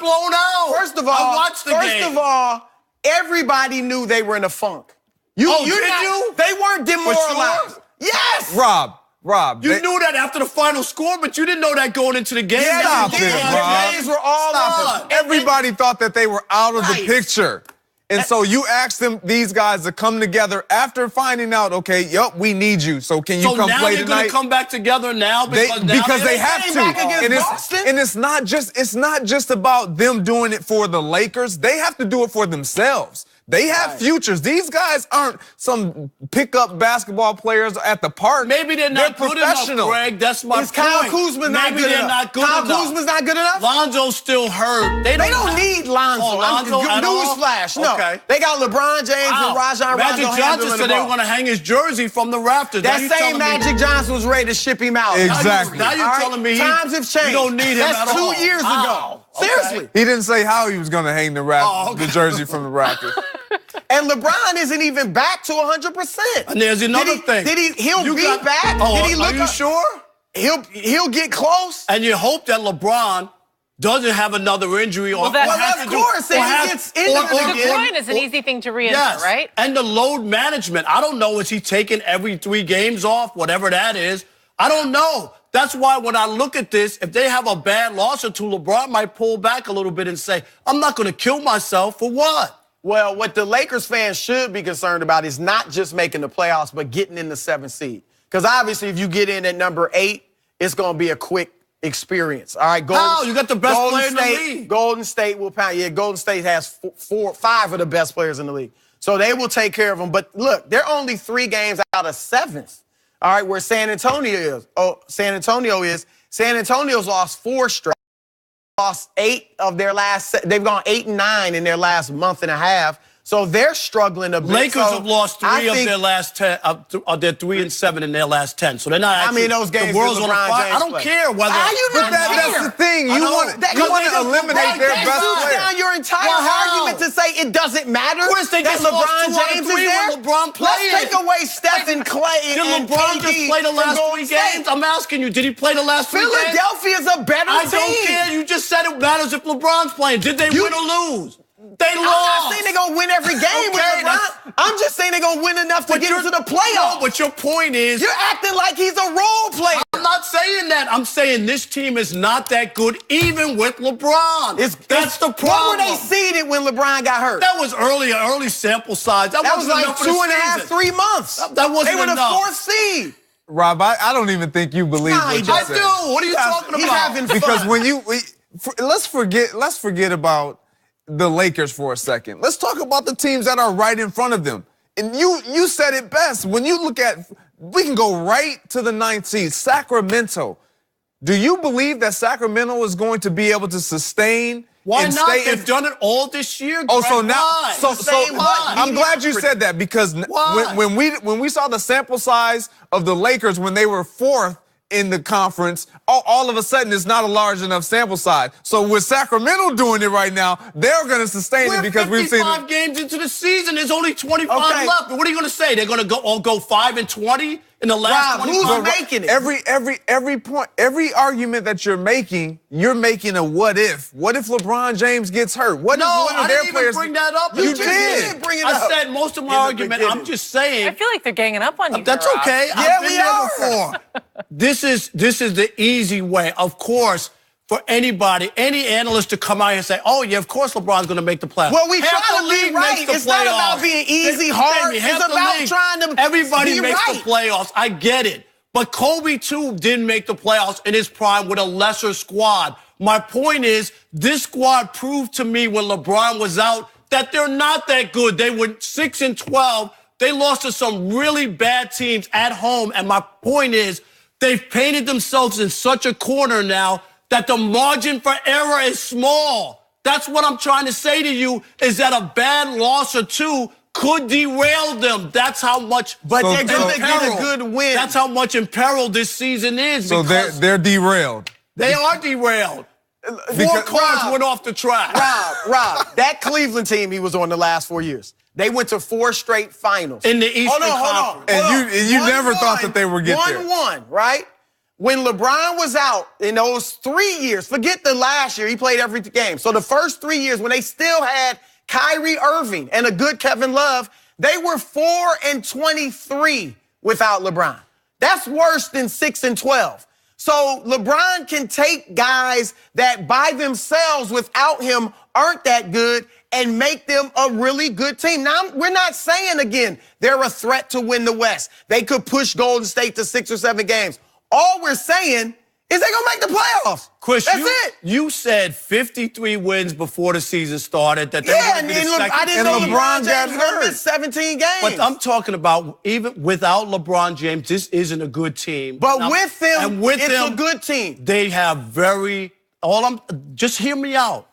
blown out. First of all, I watched the game. First of all, everybody knew they were in a funk. You? They weren't demoralized. Sure? Yes. Rob. You knew that after the final score, but you didn't know that going into the game. Yeah, Stop it, Rob. Games were all on. Everybody thought that they were out of the picture. And so you asked these guys to come together after finding out, okay, yup, we need you. So can you come play tonight? So now they're going to come back together now? Because they have to. And it's not just about them doing it for the Lakers. They have to do it for themselves. They have futures. These guys aren't some pickup basketball players at the park. Maybe they're not good enough, Greg. That's my point. Is Kyle Kuzma not good enough? Kyle Kuzma's not good enough? Lonzo's still hurt. They don't need Lonzo. Newsflash. No. Okay. They got LeBron James and Rajon Rondo. Magic Johnson said they were going to hang his jersey from the rafters. That same Magic Johnson was ready to ship him out. Exactly. Now you're telling me times have changed. You don't need him at all. That's 2 years ago. Seriously. He didn't say how he was going to hang the jersey from the rafters. And LeBron isn't even back to 100%. And there's another thing. He'll be back. Are you sure? He'll get close. And you hope that LeBron doesn't have another injury. Of course. He gets injured again. The groin is an easy thing to re-injure, right? And the load management. I don't know. Is he taking every 3 games off? Whatever that is. I don't know. That's why when I look at this, if they have a bad loss or two, LeBron might pull back a little bit and say, I'm not going to kill myself for what? Well, what the Lakers fans should be concerned about is not just making the playoffs, but getting in the 7th seed. Because obviously, if you get in at number 8, it's going to be a quick experience. All right, you got the best player in the league. Golden State will pound. Yeah, Golden State has 5 of the best players in the league. So they will take care of them. But look, they're only 3 games out of 7th. All right, where San Antonio is. San Antonio's lost 4 straight. Lost 8 of their last. They've gone 8-9 in their last month and a half. So they're struggling a bit. Lakers have lost 3 of their last 10. They're 3-7 in their last 10. So they're not. Actually, I mean, those games. The world's on fire. I don't care whether. But that's the thing. You want to eliminate their best player. Down your entire argument to say it doesn't matter. That LeBron James is there. LeBron playing. Let's take away Steph and Clay. Did LeBron just play the last 3 games? I'm asking you. Did he play the last 3 games? Philadelphia's a better team. I don't care. You just said it matters if LeBron's playing. Did they win or lose? They lost. I'm not saying they're going to win every game with LeBron. I'm just saying they're going to win enough to get into the playoffs. No, but your point is... You're acting like he's a role player. I'm not saying that. I'm saying this team is not that good, even with LeBron. That's the problem. What were they seeded when LeBron got hurt? That was early sample size. That was like 2.5, 3 months. That wasn't enough. They were the 4th seed. Rob, I don't even think you believe what you said. I do. What are you talking about? He's having fun. Because when let's forget about the Lakers for a second. Let's talk about the teams that are right in front of them. And you said it best. When you look at, we can go right to the 9th seed, Sacramento. Do you believe that Sacramento is going to be able to sustain? Why not? They've done it all this year. Oh, so now, why? I'm glad you said that because when we saw the sample size of the Lakers when they were 4th in the conference, all of a sudden it's not a large enough sample size. So with Sacramento doing it right now, they're going to sustain it because we've seen 55 games into the season. There's only 25 left. What are you going to say? They're going to go 5-20 in the last 25? Who's making it? Every point, every argument that you're making a what if. What if LeBron James gets hurt? What if one of their players? Bring that up. You did. Bring it up. I said most of my argument. I'm just saying. I feel like they're ganging up on you. That's okay. Yeah, I've been there before. This is the easy way. Of course, for anybody, any analyst to come out and say, oh, yeah, of course LeBron's going to make the playoffs. Well, we try to be right. It's not about being easy, hard. It's about trying to Everybody makes the playoffs. I get it. But Kobe, too, didn't make the playoffs in his prime with a lesser squad. My point is, this squad proved to me when LeBron was out that they're not that good. They were 6-12. They lost to some really bad teams at home. And my point is, they've painted themselves in such a corner now that the margin for error is small. That's what I'm trying to say to you, is that a bad loss or two could derail them. That's how much. But they're going to get a good win. That's how much in peril this season is. So they're derailed. They are derailed. 4 cars went off the track. Rob, that Cleveland team he was on the last 4 years, they went to 4 straight finals. In the Eastern Conference. And you never thought that they would get there. 1-1, right? when LeBron was out in those 3 years, forget the last year, he played every game. So the first 3 years when they still had Kyrie Irving and a good Kevin Love, they were 4-23 without LeBron. That's worse than 6-12. So LeBron can take guys that by themselves without him aren't that good and make them a really good team. Now, we're not saying, again, they're a threat to win the West. They could push Golden State to 6 or 7 games. All we're saying is they're going to make the playoffs. Chris, that's it. You said 53 wins before the season started. That they were and be the second. I didn't know LeBron James was going to miss 17 games. But I'm talking about even without LeBron James, this isn't a good team. But with them, it's a good team. They have just hear me out.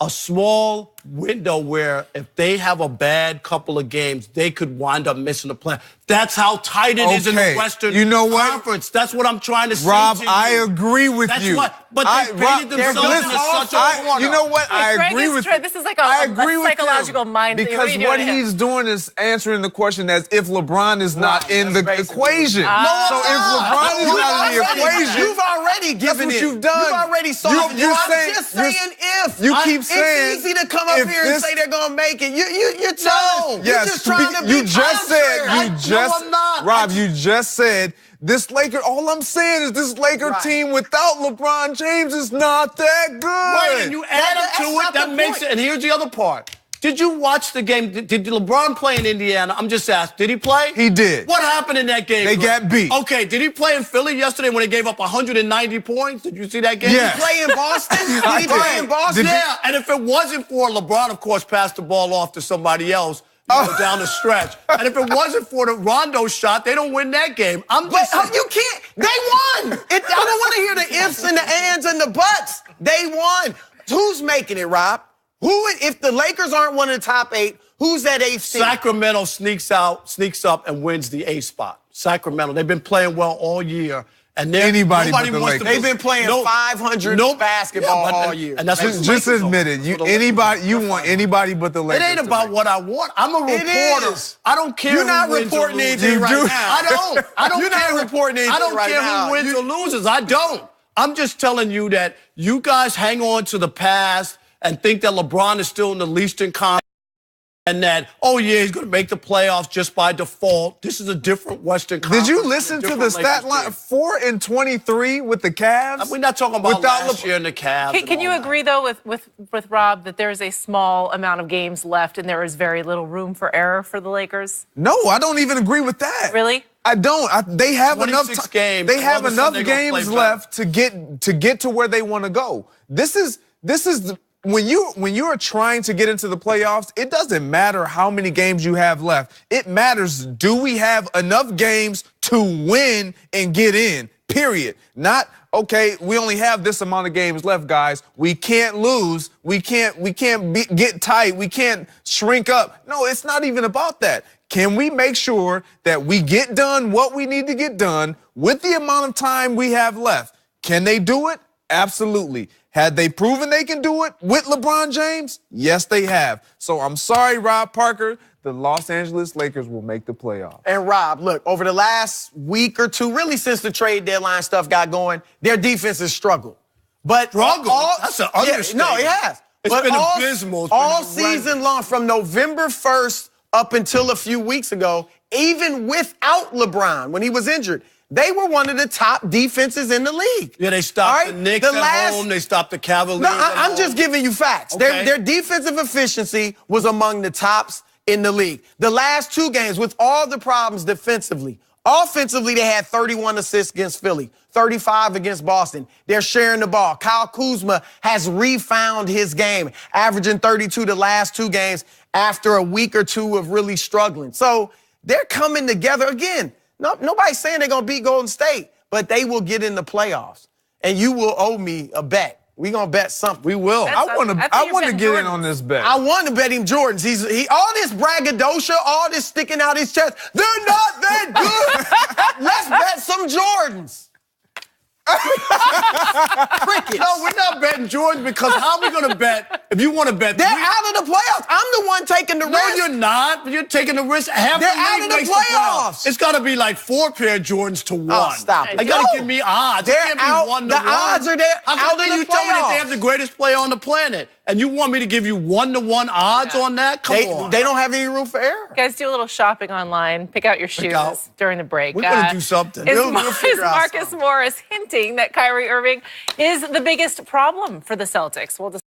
A small window where if they have a bad couple of games, they could wind up missing the play. That's how tight it is in the Western Conference. That's what I'm trying to say Rob, to you. I agree with you. But they painted themselves into such a corner. You know what? I agree with you. This is like a psychological mind. Because what he's doing is answering the question as if LeBron is not in the equation. So if LeBron is not in the equation, you've already given that's what it. you've done. You've already saw it. I'm just saying if. You keep saying it's easy to come up here and say they're going to make it. You're telling. Yes, you're just trying to be you just said, I'm not. Rob, you just said this Laker, all I'm saying is this Laker team without LeBron James is not that good. Right, and you add up to it, that makes it. And here's the other part. Did you watch the game? Did LeBron play in Indiana? I'm just asking. Did he play? He did. What happened in that game? They got beat. Okay, did he play in Philly yesterday when they gave up 190 points? Did you see that game? Yeah. Did he play in Boston? Did he play in Boston? Yeah, and if it wasn't for LeBron, of course, passed the ball off to somebody else down the stretch. And if it wasn't for the Rondo shot, they don't win that game. You can't. They won. I don't want to hear the ifs and the ands and the buts. They won. Who's making it, Rob? If the Lakers aren't one of the top 8, who's that 8th seed? Sacramento sneaks up and wins the 8th spot. Sacramento. They've been playing well all year. And nobody but the wants to. They've been playing 500 basketball all year. And that's just admit it. You want anybody but the Lakers. It ain't about what I want. I'm a reporter. I don't care. You're not reporting anything right now. I don't. You're not reporting anything right now. I don't care who wins or loses. I don't. I'm just telling you that you guys hang on to the past and think that LeBron is still in the Eastern Conference and that, he's going to make the playoffs just by default. This is a different Western Conference. Did you listen to the stat line? 4-23 with the Cavs? We're not talking about last year and the Cavs. Can you agree, though, with Rob that there is a small amount of games left and there is very little room for error for the Lakers? No, I don't even agree with that. Really? I don't. They have enough games. They have enough games left to get to where they want to go. This is when you are trying to get into the playoffs, it doesn't matter how many games you have left. It matters, do we have enough games to win and get in, period. Not, okay, we only have this amount of games left, guys. We can't lose. We can't get tight. We can't shrink up. No, it's not even about that. Can we make sure that we get done what we need to get done with the amount of time we have left? Can they do it? Absolutely. Had they proven they can do it with LeBron James? Yes, they have. So I'm sorry, Rob Parker. The Los Angeles Lakers will make the playoffs. And Rob, look, over the last week or two, really since the trade deadline stuff got going, their defense has struggled. But that's an understatement. No, it has. It's been abysmal. All season long, from November 1st up until a few weeks ago, even without LeBron, when he was injured, they were one of the top defenses in the league. Yeah, they stopped the Knicks at home. They stopped the Cavaliers at home. I'm just giving you facts. Okay. Their defensive efficiency was among the tops in the league. The last 2 games, with all the problems defensively, offensively, they had 31 assists against Philly, 35 against Boston. They're sharing the ball. Kyle Kuzma has refound his game, averaging 32 the last 2 games after a week or 2 of really struggling. So they're coming together again. Nobody's saying they're going to beat Golden State, but they will get in the playoffs. And you will owe me a bet. We're going to bet something. We will. I want to get in on this bet. I want to bet him Jordans. He all this braggadocio, all this sticking out his chest. They're not that good. Let's bet some Jordans. No, we're not betting Jordans because how are we going to bet If you want to bet, They're out of the playoffs. I'm the one taking the risk. No, you're not. You're taking the risk. Half They're the league out of the makes playoffs. It's got to be like 4 pair of Jordans to 1. Oh, stop it. You got to No. give me odds. They're it can't out. be 1 to The 1. odds are there. How Out can of you the tell me that they playoffs. have the greatest player on the planet? And you want me to give you 1-to-1 odds on that? Come on. They don't have any room for error. Guys, do a little shopping online. Pick out your shoes out. during the break. We're going to do something. Is, We'll is figure out Marcus Morris hinting that Kyrie Irving is the biggest problem for the Celtics? We'll